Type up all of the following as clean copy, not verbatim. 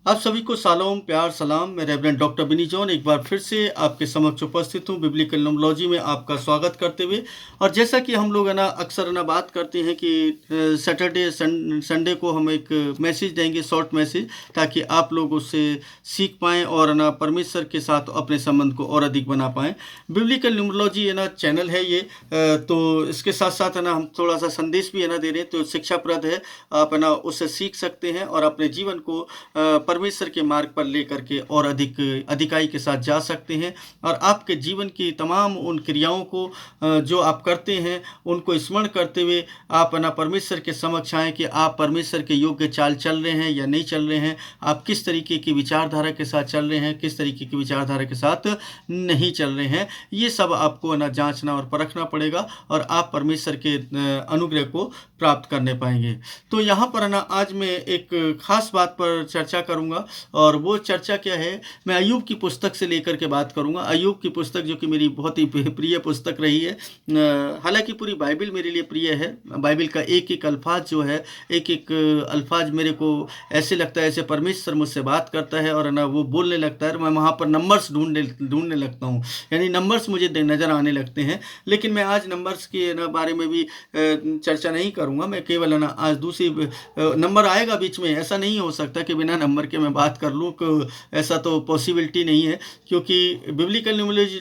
आप सभी को सालोम, प्यार, सलाम। मैं रेवरेंड डॉक्टर बिनी जॉन एक बार फिर से आपके समक्ष उपस्थित हूँ बिब्लिकल नॉमोलॉजी में आपका स्वागत करते हुए। और जैसा कि हम लोग है ना अक्सर है ना बात करते हैं कि सैटरडे संडे को हम एक मैसेज देंगे, शॉर्ट मैसेज, ताकि आप लोग उससे सीख पाएँ और है ना परमेश्वर के साथ अपने संबंध को और अधिक बना पाएँ। बिब्लिकल नॉमोलॉजी है ना चैनल है ये, तो इसके साथ साथ है ना हम थोड़ा सा संदेश भी है ना दे रहे हैं, तो शिक्षाप्रद है। आप है ना उससे सीख सकते हैं और अपने जीवन को परमेश्वर के मार्ग पर लेकर के और अधिक अधिकाई के साथ जा सकते हैं। और आपके जीवन की तमाम उन क्रियाओं को जो आप करते हैं उनको स्मरण करते हुए आप ना परमेश्वर के समक्ष आएँ कि आप परमेश्वर के योग्य चाल चल रहे हैं या नहीं चल रहे हैं। आप किस तरीके की विचारधारा के साथ चल रहे हैं, किस तरीके की विचारधारा के साथ नहीं चल रहे हैं। ये सब आपको ना जांचना और परखना पड़ेगा और आप परमेश्वर के अनुग्रह को प्राप्त करने पाएंगे। तो यहाँ पर ना आज मैं एक खास बात पर चर्चा करूँगा और वो चर्चा क्या है, मैं अय्यूब की पुस्तक से लेकर के बात करूँगा। अय्यूब की पुस्तक जो कि मेरी बहुत ही प्रिय पुस्तक रही है। हालांकि पूरी बाइबल मेरे लिए प्रिय है। बाइबल का एक एक अल्फाज जो है, एक एक अल्फाज मेरे को ऐसे लगता है ऐसे परमेश्वर मुझसे बात करता है और ना वो बोलने लगता है। मैं वहाँ पर नंबर्स ढूंढने लगता हूँ, यानी नंबर्स मुझे नज़र आने लगते हैं। लेकिन मैं आज नंबर्स के ना बारे में भी चर्चा नहीं करूँगा। मैं केवल है ना आज दूसरी नंबर आएगा बीच में, ऐसा नहीं हो सकता कि बिना नंबर के मैं बात कर लूँ, ऐसा तो पॉसिबिलिटी नहीं है। क्योंकि बिब्लिकल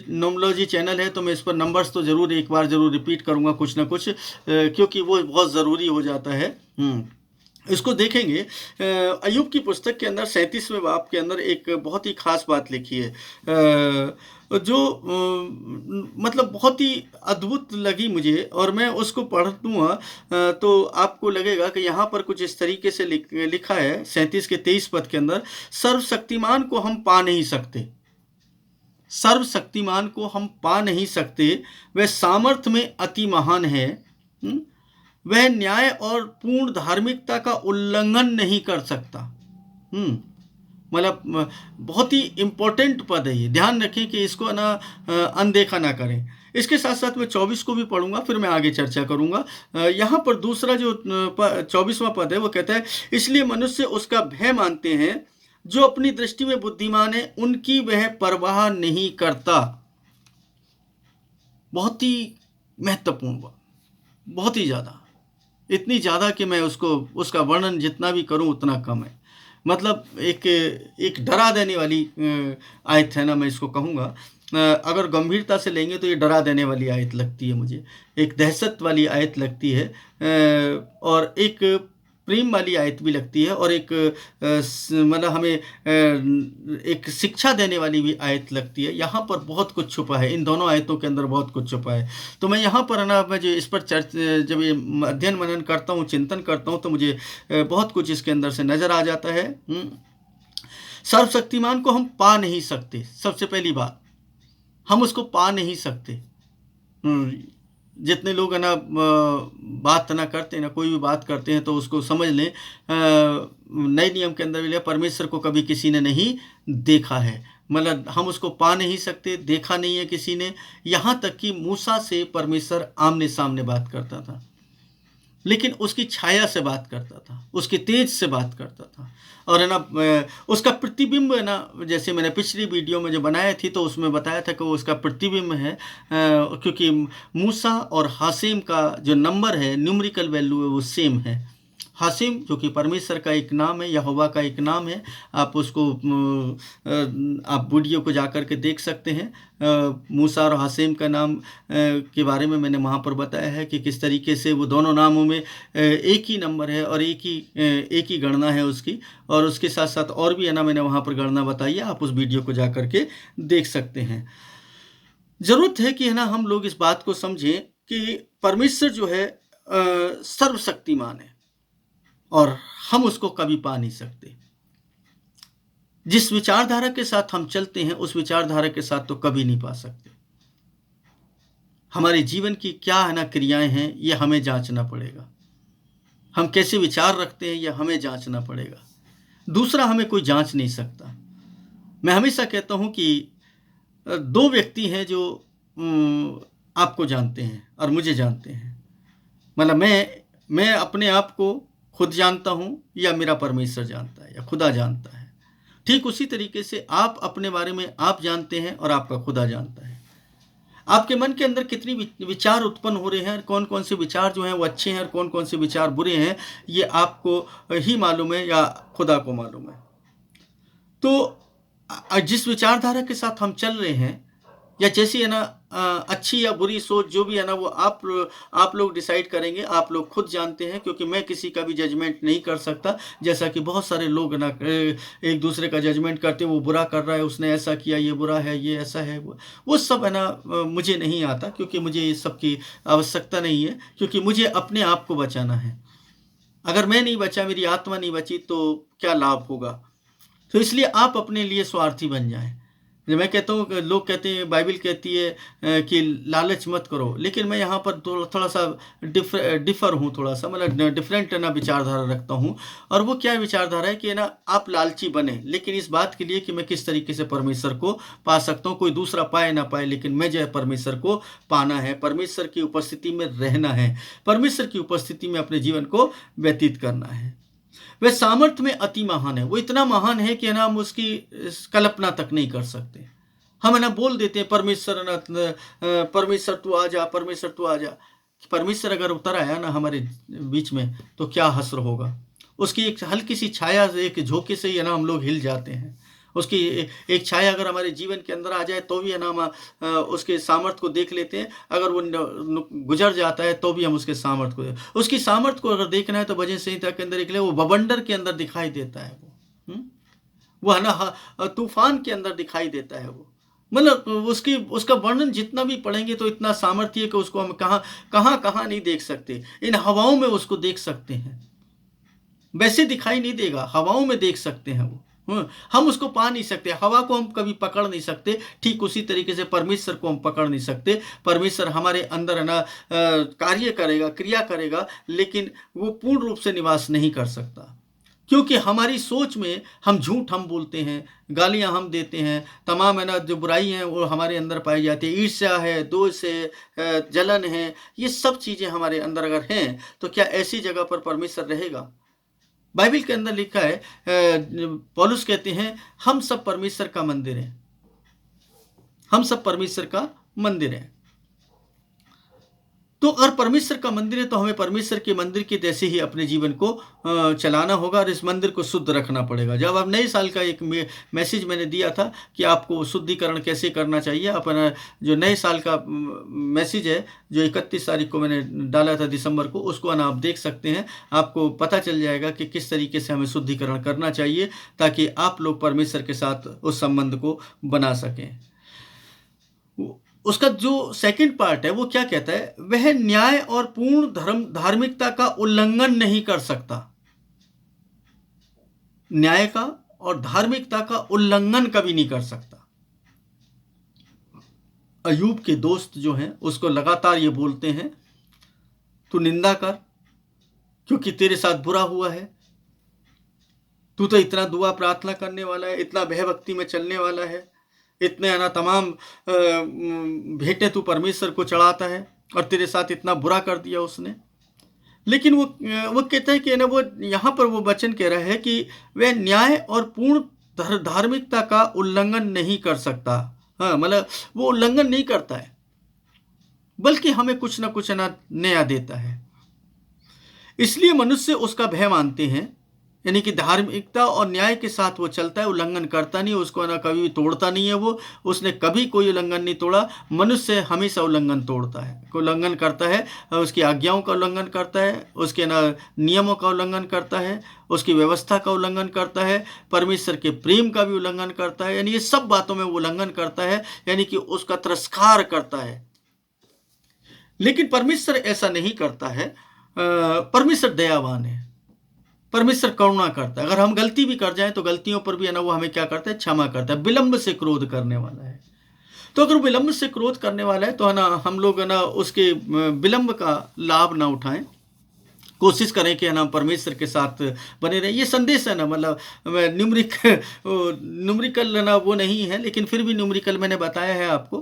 नॉमोलॉजी चैनल है तो मैं इस पर नंबर्स तो ज़रूर एक बार ज़रूर रिपीट करूँगा कुछ ना कुछ, क्योंकि वो बहुत ज़रूरी हो जाता है। इसको देखेंगे। अय्यूब की पुस्तक के अंदर 37वें बाब के अंदर एक बहुत ही खास बात लिखी है, जो मतलब बहुत ही अद्भुत लगी मुझे, और मैं उसको पढ़ दूँगा तो आपको लगेगा कि यहाँ पर कुछ इस तरीके से लिखा है 37 के 23 पद के अंदर। सर्वशक्तिमान को हम पा नहीं सकते, सर्वशक्तिमान को हम पा नहीं सकते, वह सामर्थ्य में अति महान है। वह न्याय और पूर्ण धार्मिकता का उल्लंघन नहीं कर सकता। मतलब बहुत ही इम्पोर्टेंट पद है ये, ध्यान रखें कि इसको ना अनदेखा ना करें। इसके साथ साथ मैं 24 को भी पढ़ूंगा, फिर मैं आगे चर्चा करूंगा। यहाँ पर दूसरा जो 24वां पद है वो कहता है, इसलिए मनुष्य उसका भय मानते हैं, जो अपनी दृष्टि में बुद्धिमान है उनकी वह परवाह नहीं करता। बहुत ही महत्वपूर्ण बात, बहुत ही ज़्यादा, इतनी ज़्यादा कि मैं उसका वर्णन जितना भी करूं उतना कम है। मतलब एक डरा देने वाली आयत है ना, मैं इसको कहूँगा। अगर गंभीरता से लेंगे तो ये डरा देने वाली आयत लगती है मुझे, एक दहशत वाली आयत लगती है, और एक प्रेम वाली आयत भी लगती है, और एक मतलब हमें एक शिक्षा देने वाली भी आयत लगती है। यहाँ पर बहुत कुछ छुपा है, इन दोनों आयतों के अंदर बहुत कुछ छुपा है। तो मैं यहाँ पर ना मैं जो इस पर जब ये अध्ययन मनन करता हूँ, चिंतन करता हूँ, तो मुझे बहुत कुछ इसके अंदर से नज़र आ जाता है। सर्वशक्तिमान को हम पा नहीं सकते, सबसे पहली बात, हम उसको पा नहीं सकते। जितने लोग है ना बात ना करते हैं ना, कोई भी बात करते हैं तो उसको समझ लें, नए नियम के अंदर भी परमेश्वर को कभी किसी ने नहीं देखा है। मतलब हम उसको पा नहीं सकते, देखा नहीं है किसी ने। यहाँ तक कि मूसा से परमेश्वर आमने सामने बात करता था, लेकिन उसकी छाया से बात करता था, उसके तेज से बात करता था, और है ना उसका प्रतिबिंब है ना, जैसे मैंने पिछली वीडियो में जो बनाया थी तो उसमें बताया था कि वो उसका प्रतिबिंब है। क्योंकि मूसा और हासिम का जो नंबर है, न्यूमेरिकल वैल्यू है, वो सेम है। हासिम जो कि परमेश्वर का एक नाम है, यहोवा का एक नाम है। आप उसको आप वीडियो को जाकर के देख सकते हैं। मूसा और हासिम का नाम के बारे में मैंने वहाँ पर बताया है कि किस तरीके से वो दोनों नामों में एक ही नंबर है और एक ही गणना है उसकी। और उसके साथ साथ और भी है ना, मैंने वहाँ पर गणना बताई है, आप उस वीडियो को जाकर के देख सकते हैं। ज़रूरत है कि है ना हम लोग इस बात को समझें कि परमेश्वर जो है सर्वशक्तिमान है और हम उसको कभी पा नहीं सकते। जिस विचारधारा के साथ हम चलते हैं उस विचारधारा के साथ तो कभी नहीं पा सकते। हमारे जीवन की क्या है ना क्रियाएं हैं, ये हमें जांचना पड़ेगा। हम कैसे विचार रखते हैं, ये हमें जांचना पड़ेगा। दूसरा हमें कोई जांच नहीं सकता। मैं हमेशा कहता हूं कि दो व्यक्ति हैं जो आपको जानते हैं और मुझे जानते हैं। मतलब मैं अपने आप को खुद जानता हूं, या मेरा परमेश्वर जानता है, या खुदा जानता है। ठीक उसी तरीके से आप अपने बारे में आप जानते हैं और आपका खुदा जानता है। आपके मन के अंदर कितनी विचार उत्पन्न हो रहे हैं, कौन कौन से विचार जो हैं वो अच्छे हैं और कौन कौन से विचार बुरे हैं, ये आपको ही मालूम है या खुदा को मालूम है। तो जिस विचारधारा के साथ हम चल रहे हैं या जैसी है ना अच्छी या बुरी सोच जो भी है ना वो आप लोग डिसाइड करेंगे, आप लोग खुद जानते हैं, क्योंकि मैं किसी का भी जजमेंट नहीं कर सकता। जैसा कि बहुत सारे लोग ना एक दूसरे का जजमेंट करते हैं, वो बुरा कर रहा है, उसने ऐसा किया, ये बुरा है, ये ऐसा है, वो सब है ना मुझे नहीं आता, क्योंकि मुझे ये सब की आवश्यकता नहीं है, क्योंकि मुझे अपने आप को बचाना है। अगर मैं नहीं बचा, मेरी आत्मा नहीं बची, तो क्या लाभ होगा। तो इसलिए आप अपने लिए स्वार्थी बन जाएं। मैं कहता हूँ, लोग कहते हैं, बाइबल कहती है कि लालच मत करो, लेकिन मैं यहाँ पर थोड़ा सा डिफर हूँ, थोड़ा सा मतलब डिफरेंट ना विचारधारा रखता हूँ। और वो क्या विचारधारा है कि ना आप लालची बने, लेकिन इस बात के लिए कि मैं किस तरीके से परमेश्वर को पा सकता हूँ। कोई दूसरा पाए ना पाए, लेकिन मैं जो है परमेश्वर को पाना है, परमेश्वर की उपस्थिति में रहना है, परमेश्वर की उपस्थिति में अपने जीवन को व्यतीत करना है। वह सामर्थ्य में अति महान है, वो इतना महान है कि ना हम उसकी कल्पना तक नहीं कर सकते। हम है ना बोल देते हैं परमेश्वर ना, परमेश्वर तू आ जा, परमेश्वर तू आ जा। परमेश्वर अगर उतर आया ना हमारे बीच में तो क्या हश्र होगा। उसकी एक हल्की सी छाया, एक झोंके से ही है ना हम लोग हिल जाते हैं। उसकी एक छाया अगर हमारे जीवन के अंदर आ जाए तो भी है ना हम उसके सामर्थ्य को देख लेते हैं। अगर वो गुजर जाता है तो भी हम उसके सामर्थ्य को, उसकी सामर्थ्य को अगर देखना है तो भजन संहिता के अंदर निकले, वो बवंडर के अंदर दिखाई देता है। वो है ना तूफान के अंदर दिखाई देता है। वो मतलब उसका वर्णन जितना भी पढ़ेंगे तो इतना सामर्थ्य है कि उसको हम कहाँ नहीं देख सकते। इन हवाओं में उसको देख सकते हैं, वैसे दिखाई नहीं देगा, हवाओं में देख सकते हैं वो। हम उसको पा नहीं सकते, हवा को हम कभी पकड़ नहीं सकते। ठीक उसी तरीके से परमेश्वर को हम पकड़ नहीं सकते। परमेश्वर हमारे अंदर है ना कार्य करेगा, क्रिया करेगा, लेकिन वो पूर्ण रूप से निवास नहीं कर सकता, क्योंकि हमारी सोच में हम झूठ हम बोलते हैं, गालियां हम देते हैं, तमाम है ना जो बुराई हैं वो हमारे अंदर पाई जाती है। ईर्ष्या है, दोष है, जलन है, ये सब चीज़ें हमारे अंदर अगर हैं तो क्या ऐसी जगह पर परमेश्वर रहेगा। बाइबल के अंदर लिखा है, पौलुस कहते हैं हम सब परमेश्वर का मंदिर है, हम सब परमेश्वर का मंदिर है। तो अगर परमेश्वर का मंदिर है तो हमें परमेश्वर के मंदिर के जैसे ही अपने जीवन को चलाना होगा और इस मंदिर को शुद्ध रखना पड़ेगा। जब आप नए साल का एक मैसेज मैंने दिया था कि आपको शुद्धिकरण कैसे करना चाहिए, अपना जो नए साल का मैसेज है जो 31 तारीख को मैंने डाला था दिसंबर को, उसको ना आप देख सकते हैं। आपको पता चल जाएगा कि किस तरीके से हमें शुद्धिकरण करना चाहिए ताकि आप लोग परमेश्वर के साथ उस संबंध को बना सकें। उसका जो सेकंड पार्ट है वो क्या कहता है, वह न्याय और पूर्ण धार्मिकता का उल्लंघन नहीं कर सकता। न्याय का और धार्मिकता का उल्लंघन कभी नहीं कर सकता। अय्यूब के दोस्त जो हैं उसको लगातार ये बोलते हैं, तू निंदा कर क्योंकि तेरे साथ बुरा हुआ है। तू तो इतना दुआ प्रार्थना करने वाला है, इतना भयभक्ति में चलने वाला है, इतने है ना तमाम भेंटें तू परमेश्वर को चढ़ाता है, और तेरे साथ इतना बुरा कर दिया उसने। लेकिन वो कहता है कि ना वो यहाँ पर वो वचन कह रहा है कि वह न्याय और पूर्ण धार्मिकता का उल्लंघन नहीं कर सकता। हाँ, मतलब वो उल्लंघन नहीं करता है, बल्कि हमें कुछ ना कुछ ना नया देता है। इसलिए मनुष्य उसका भय मानते हैं, यानी कि धार्मिकता और न्याय के साथ वो चलता है, उल्लंघन करता नहीं, उसको ना कभी तोड़ता नहीं है। वो उसने कभी कोई उल्लंघन नहीं तोड़ा। मनुष्य हमेशा उल्लंघन तोड़ता है, उल्लंघन करता है, उसकी आज्ञाओं का उल्लंघन करता है, उसके ना नियमों का उल्लंघन करता है, उसकी व्यवस्था का उल्लंघन करता है, परमेश्वर के प्रेम का भी उल्लंघन करता है। यानी ये सब बातों में वो उल्लंघन करता है, यानी कि उसका तिरस्कार करता है। लेकिन परमेश्वर ऐसा नहीं करता है। परमेश्वर दयावान है, परमेश्वर करुणा करता है। अगर हम गलती भी कर जाएं तो गलतियों पर भी है ना वो हमें क्या करता है, क्षमा करता है। विलंब से क्रोध करने वाला है। तो अगर विलंब से क्रोध करने वाला है तो है ना हम लोग है ना उसके विलंब का लाभ ना उठाएं, कोशिश करें कि है ना परमेश्वर के साथ बने रहें। ये संदेश है ना, मतलब न्यूमेरिकल ना वो नहीं है, लेकिन फिर भी न्यूमेरिकल मैंने बताया है आपको,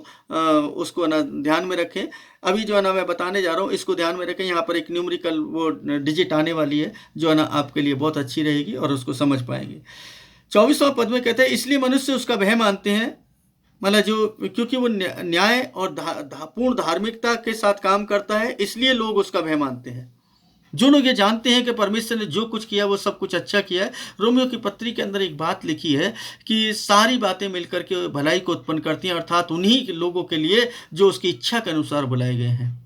उसको ना ध्यान में रखें। अभी जो है ना मैं बताने जा रहा हूँ इसको ध्यान में रखें। यहाँ पर एक न्यूमेरिकल वो डिजिट आने वाली है जो है ना आपके लिए बहुत अच्छी रहेगी और उसको समझ पाएंगे। 24वां पद में कहते हैं, इसलिए मनुष्य उसका भय मानते हैं, मतलब जो क्योंकि वो न्याय और पूर्ण धार्मिकता के साथ काम करता है, इसलिए लोग उसका भय मानते हैं। जो लोग ये जानते हैं कि परमेश्वर ने जो कुछ किया वो सब कुछ अच्छा किया है। रोमियो की पत्री के अंदर एक बात लिखी है कि सारी बातें मिलकर के भलाई को उत्पन्न करती हैं, अर्थात उन्हीं लोगों के लिए जो उसकी इच्छा के अनुसार बुलाए गए हैं।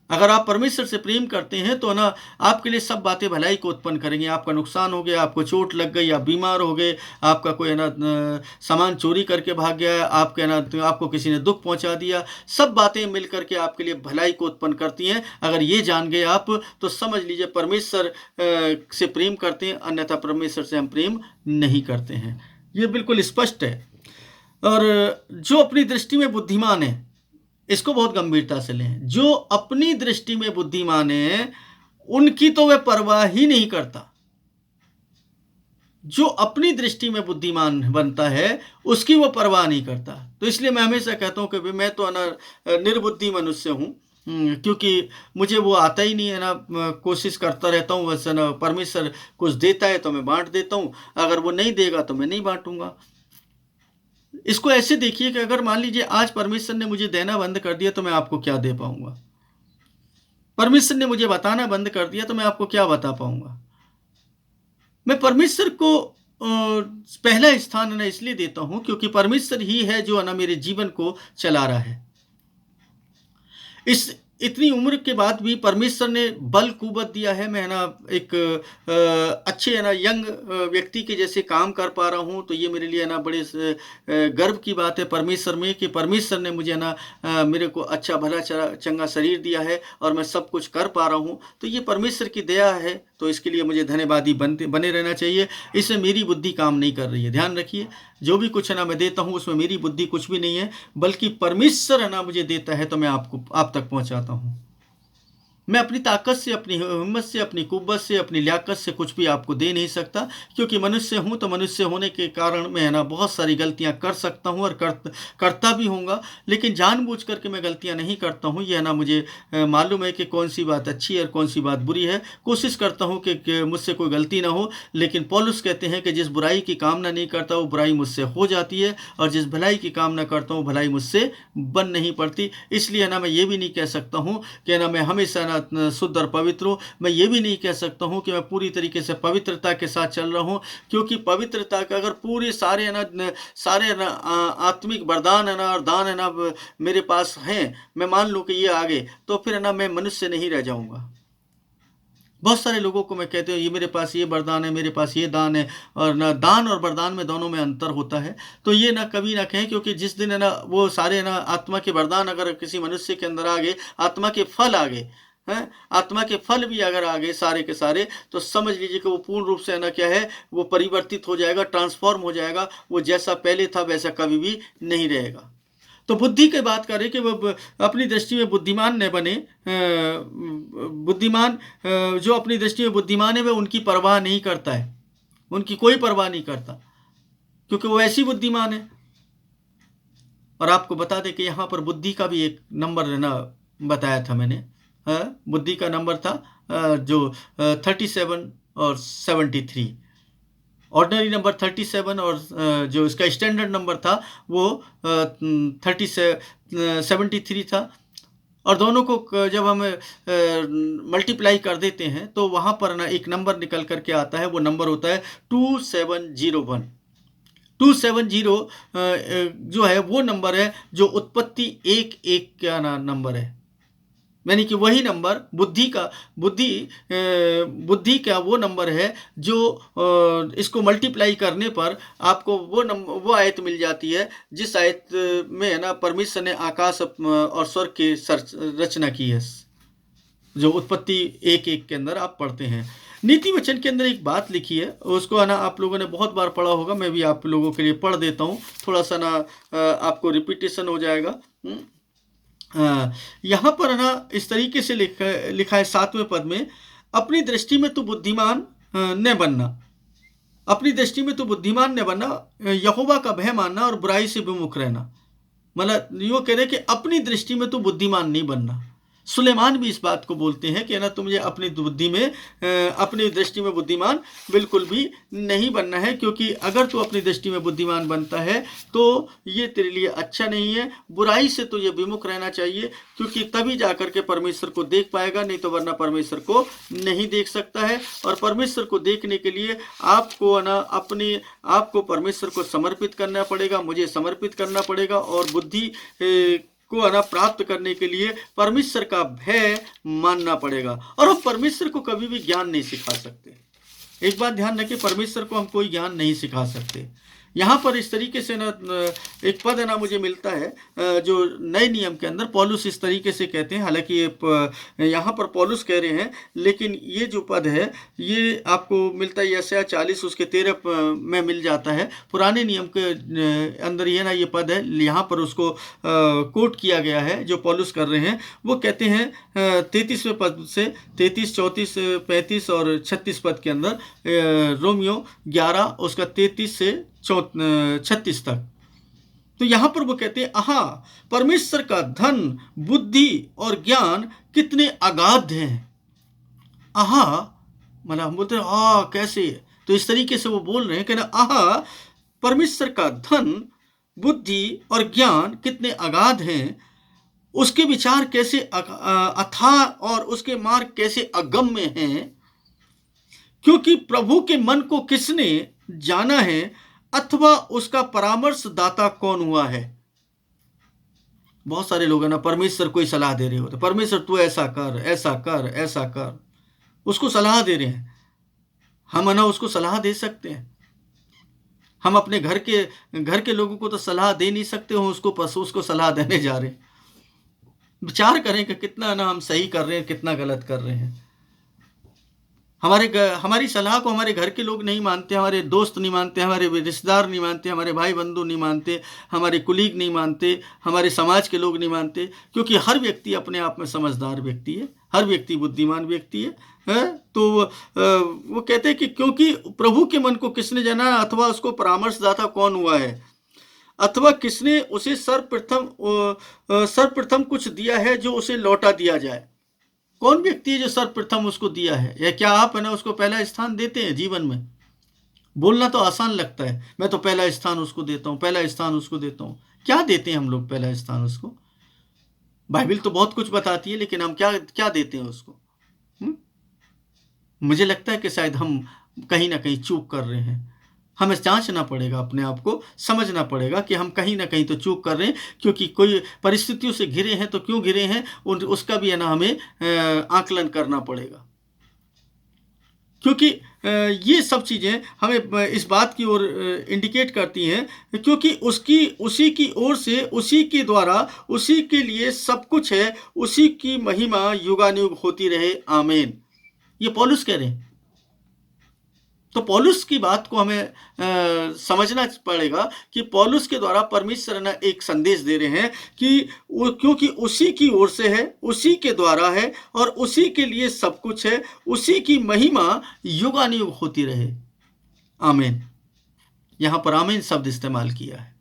अगर आप परमेश्वर से प्रेम करते हैं तो ना आपके लिए सब बातें भलाई को उत्पन्न करेंगे। आपका नुकसान हो गया, आपको चोट लग गई, आप बीमार हो गए, आपका कोई है ना सामान चोरी करके भाग गया, आपके ना आपको किसी ने दुख पहुंचा दिया, सब बातें मिल करके आपके लिए भलाई को उत्पन्न करती हैं। अगर ये जान गए आप तो समझ लीजिए परमेश्वर से प्रेम करते हैं, अन्यथा परमेश्वर से हम प्रेम नहीं करते हैं। ये बिल्कुल स्पष्ट है। और जो अपनी दृष्टि में बुद्धिमान है, इसको बहुत गंभीरता से लें। जो अपनी दृष्टि में बुद्धिमान है उनकी तो वह परवाह ही नहीं करता। जो अपनी दृष्टि में बुद्धिमान बनता है उसकी वो परवाह नहीं करता। तो इसलिए मैं हमेशा कहता हूँ कि मैं तो निर्बुद्धि मनुष्य हूँ, क्योंकि मुझे वो आता ही नहीं है ना। कोशिश करता रहता हूँ, वैसे ना परमेश्वर कुछ देता है तो मैं बांट देता हूँ, अगर वो नहीं देगा तो मैं नहीं बांटूंगा। इसको ऐसे देखिए कि अगर मान लीजिए आज परमेश्वर ने मुझे देना बंद कर दिया तो मैं आपको क्या दे पाऊंगा। परमेश्वर ने मुझे बताना बंद कर दिया तो मैं आपको क्या बता पाऊंगा। मैं परमेश्वर को पहला स्थान ना इसलिए देता हूं क्योंकि परमेश्वर ही है जो ना मेरे जीवन को चला रहा है। इस इतनी उम्र के बाद भी परमेश्वर ने बल कुवत दिया है। मैं ना एक अच्छे है ना यंग व्यक्ति के जैसे काम कर पा रहा हूँ, तो ये मेरे लिए ना बड़े गर्व की बात है परमेश्वर में कि परमेश्वर ने मुझे ना मेरे को अच्छा भला चंगा शरीर दिया है और मैं सब कुछ कर पा रहा हूँ। तो ये परमेश्वर की दया है, तो इसके लिए मुझे धन्यवादी बने रहना चाहिए। इसमें मेरी बुद्धि काम नहीं कर रही है। ध्यान रखिए, जो भी कुछ है ना मैं देता हूँ उसमें मेरी बुद्धि कुछ भी नहीं है, बल्कि परमेश्वर है ना मुझे देता है तो मैं आप तक पहुँचाता हूँ। मैं अपनी ताकत से, अपनी हिम्मत से, अपनी कुव्वत से, अपनी लियाकत से कुछ भी आपको दे नहीं सकता, क्योंकि मनुष्य हूँ। तो मनुष्य होने के कारण मैं है ना बहुत सारी गलतियाँ कर सकता हूँ और करता भी होऊंगा, लेकिन जानबूझ करके मैं गलतियाँ नहीं करता हूँ। यह ना मुझे मालूम है कि कौन सी बात अच्छी है और कौन सी बात बुरी है। कोशिश करता हूँ कि मुझसे कोई गलती ना हो, लेकिन पौलुस कहते हैं कि जिस बुराई की कामना नहीं करता वो बुराई मुझसे हो जाती है, और जिस भलाई की कामना करता हूँ भलाई मुझसे बन नहीं पड़ती। इसलिए ना मैं ये भी नहीं कह सकता हूँ कि ना मैं हमेशा ना शुद्ध और पवित्र हूँ। मैं ये भी नहीं कह सकता हूँ कि मैं पूरी तरीके से पवित्रता के साथ चल रहा हूँ, क्योंकि पवित्रता का अगर पूरे सारे ना आत्मिक वरदान है ना और दान है ना मेरे पास हैं, मैं मान लूँ कि ये आगे, तो फिर ना मैं मनुष्य नहीं रह जाऊँगा। बहुत सारे लोगों को मैं कहते हूँ ये मेरे पास ये वरदान है, मेरे पास ये दान है, और ना दान और वरदान में दोनों में अंतर होता है। तो ये ना कभी ना कहें, क्योंकि जिस दिन है ना वो सारे ना आत्मा के वरदान अगर किसी मनुष्य के अंदर आ गए, आत्मा के फल आ गए हैं, आत्मा के फल भी अगर आ गए सारे के सारे, तो समझ लीजिए कि वो पूर्ण रूप से है ना क्या है, वो परिवर्तित हो जाएगा, ट्रांसफॉर्म हो जाएगा। वो जैसा पहले था वैसा कभी भी नहीं रहेगा। तो बुद्धि की बात करें कि वो अपनी दृष्टि में बुद्धिमान न बने। बुद्धिमान जो अपनी दृष्टि में बुद्धिमान है वह उनकी परवाह नहीं करता है, उनकी कोई परवाह नहीं करता, क्योंकि वो ऐसी बुद्धिमान है। और आपको बता दें कि यहाँ पर बुद्धि का भी एक नंबर ना बताया था मैंने। बुद्धि का नंबर था जो 37 और 73। ऑर्डिनरी नंबर 37 और जो इसका स्टैंडर्ड नंबर था वो 73 था। और दोनों को जब हम मल्टीप्लाई कर देते हैं तो वहाँ पर ना एक नंबर निकल करके आता है, वो नंबर होता है 2701। 270 जो है वो नंबर है जो उत्पत्ति 1:1 का नंबर है, यानी कि वही नंबर बुद्धि का वो नंबर है जो इसको मल्टीप्लाई करने पर आपको वो आयत मिल जाती है जिस आयत में है ना परमेश्वर ने आकाश और स्वर्ग की रचना की है, जो उत्पत्ति 1:1 के अंदर आप पढ़ते हैं। नीति वचन के अंदर एक बात लिखी है, उसको है ना आप लोगों ने बहुत बार पढ़ा होगा, मैं भी आप लोगों के लिए पढ़ देता हूँ, थोड़ा सा ना आपको रिपीटेशन हो जाएगा। यहाँ पर ना इस तरीके से लिखा है 7वें पद में, अपनी दृष्टि में तो बुद्धिमान न बनना, अपनी दृष्टि में तो बुद्धिमान न बनना, यहोवा का भय मानना और बुराई से विमुख रहना। मतलब यो कह रहे कि अपनी दृष्टि में तो बुद्धिमान नहीं बनना। सुलेमान भी इस बात को बोलते हैं कि है ना, तुझे अपनी बुद्धि में अपनी दृष्टि में बुद्धिमान बिल्कुल भी नहीं बनना है, क्योंकि अगर तू अपनी दृष्टि में बुद्धिमान बनता है तो ये तेरे लिए अच्छा नहीं है। बुराई से तुझे विमुख रहना चाहिए, क्योंकि तभी जाकर के परमेश्वर को देख पाएगा, नहीं तो वरना परमेश्वर को नहीं देख सकता है। और परमेश्वर को देखने के लिए आपको ना अपने आपको परमेश्वर को समर्पित करना पड़ेगा, मुझे समर्पित करना पड़ेगा, और बुद्धि को है ना प्राप्त करने के लिए परमेश्वर का भय मानना पड़ेगा। और हम परमेश्वर को कभी भी ज्ञान नहीं सिखा सकते। एक बात ध्यान रखिए, परमेश्वर को हम कोई ज्ञान नहीं सिखा सकते। यहाँ पर इस तरीके से ना एक पद है ना मुझे मिलता है, जो नए नियम के अंदर पौलुस इस तरीके से कहते हैं, हालांकि यहाँ पर पौलुस कह रहे हैं, लेकिन ये जो पद है ये आपको मिलता है यशायाह 40 उसके 13 में मिल जाता है। पुराने नियम के अंदर ये ना ये पद है, यहाँ पर उसको कोट किया गया है जो पौलुस कर रहे हैं। वो कहते हैं 33वें पद से 33, 34, 35 और 36 पद के अंदर, रोमियो 11 उसका 33 से 36 तक। तो यहां पर वो कहते हैं, आहा परमेश्वर का धन, बुद्धि और ज्ञान कितने अगाध हैं। आहा मतलब हम बोलते हैं कैसे, तो इस तरीके से वो बोल रहे हैं कि ना, आहा परमेश्वर का धन, बुद्धि और ज्ञान कितने अगाध हैं, उसके विचार कैसे अथाह और उसके मार्ग कैसे अगम्य हैं। क्योंकि प्रभु के मन को किसने जाना है, अथवा उसका परामर्शदाता कौन हुआ है। बहुत सारे लोग है ना परमेश्वर को ही सलाह दे रहे होते, परमेश्वर तू ऐसा कर, ऐसा कर, ऐसा कर, उसको सलाह दे रहे हैं। हम है ना उसको सलाह दे सकते हैं, हम अपने घर के लोगों को तो सलाह दे नहीं सकते हो, उसको सलाह देने जा रहे हैं। विचार करें कि कितना ना हम सही कर रहे हैं, कितना गलत कर रहे हैं। हमारी सलाह को हमारे घर के लोग नहीं मानते, हमारे दोस्त नहीं मानते, हमारे रिश्तेदार नहीं मानते, हमारे भाई बंधु नहीं मानते, हमारे कुलीग नहीं मानते, हमारे समाज के लोग नहीं मानते, क्योंकि हर व्यक्ति अपने आप में समझदार व्यक्ति है, हर व्यक्ति बुद्धिमान व्यक्ति है। तो वो कहते हैं कि क्योंकि प्रभु के मन को किसने जाना, अथवा उसको परामर्शदाता कौन हुआ है, अथवा किसने उसे सर्वप्रथम कुछ दिया है जो उसे लौटा दिया जाए। कौन व्यक्ति है जो सर्वप्रथम उसको दिया है, या क्या आप है ना उसको पहला स्थान देते हैं जीवन में। बोलना तो आसान लगता है, मैं तो पहला स्थान उसको देता हूँ, पहला स्थान उसको देता हूँ। क्या देते हैं हम लोग पहला स्थान उसको? बाइबल तो बहुत कुछ बताती है, लेकिन हम क्या देते हैं उसको? मुझे लगता है कि शायद हम कहीं ना कहीं चूक कर रहे हैं। हमें जांचना पड़ेगा, अपने आप को समझना पड़ेगा कि हम कहीं ना कहीं तो चूक कर रहे हैं, क्योंकि कोई परिस्थितियों से घिरे हैं, तो क्यों घिरे हैं उसका भी है ना हमें आकलन करना पड़ेगा। क्योंकि ये सब चीज़ें हमें इस बात की ओर इंडिकेट करती हैं, क्योंकि उसी की ओर से, उसी के द्वारा, उसी के लिए सब कुछ है, उसी की महिमा युगानुयुग होती रहे, आमीन। ये पौलुस कह रहे हैं। तो पौलुस की बात को हमें समझना पड़ेगा कि पौलुस के द्वारा परमेश्वर ने एक संदेश दे रहे हैं कि क्योंकि उसी की ओर से है, उसी के द्वारा है और उसी के लिए सब कुछ है, उसी की महिमा युगानुयुग होती रहे, आमीन। यहाँ पर आमीन शब्द इस्तेमाल किया है।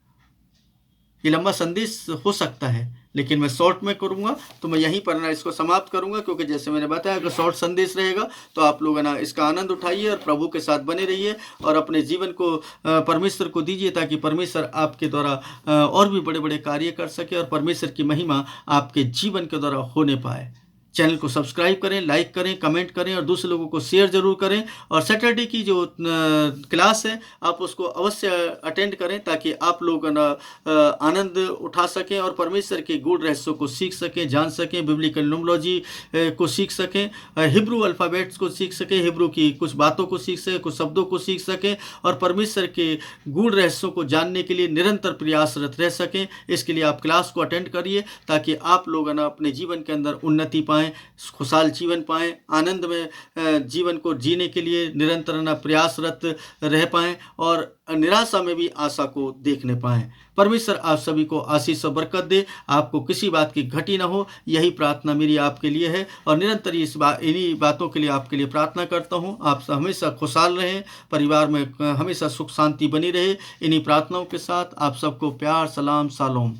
ये लंबा संदेश हो सकता है, लेकिन मैं शॉर्ट में करूँगा, तो मैं यहीं पर ना इसको समाप्त करूँगा, क्योंकि जैसे मैंने बताया अगर शॉर्ट संदेश रहेगा तो आप लोग ना इसका आनंद उठाइए और प्रभु के साथ बने रहिए और अपने जीवन को परमेश्वर को दीजिए, ताकि परमेश्वर आपके द्वारा और भी बड़े बड़े कार्य कर सके और परमेश्वर की महिमा आपके जीवन के द्वारा होने पाए। चैनल को सब्सक्राइब करें, लाइक करें, कमेंट करें और दूसरे लोगों को शेयर जरूर करें। और सैटरडे की जो क्लास है आप उसको अवश्य अटेंड करें, ताकि आप लोग आनंद उठा सकें और परमेश्वर के गूढ़ रहस्यों को सीख सकें, जान सकें, बिब्लिकल न्यूमरोलॉजी को सीख सकें, हिब्रू अल्फ़ाबेट्स को सीख सकें, हिब्रू की कुछ बातों को सीख सकें, कुछ शब्दों को सीख सकें और परमेश्वर के गूढ़ रहस्यों को जानने के लिए निरंतर प्रयासरत रह सकें। इसके लिए आप क्लास को अटेंड करिए, ताकि आप लोग अपने जीवन के अंदर उन्नति पाएँ, खुशहाल जीवन पाएं, आनंद में जीवन को जीने के लिए निरंतर प्रयासरत रह पाएं और निराशा में भी आशा को देखने पाएं। परमेश्वर आप सभी को आशीष और बरकत दे, आपको किसी बात की घटी ना हो, यही प्रार्थना मेरी आपके लिए है। और निरंतर इन्हीं बातों के लिए आपके लिए प्रार्थना करता हूँ। आप हमेशा खुशहाल रहें, परिवार में हमेशा सुख शांति बनी रहे। इन्हीं प्रार्थनाओं के साथ आप सबको प्यार, सलाम, शालोम।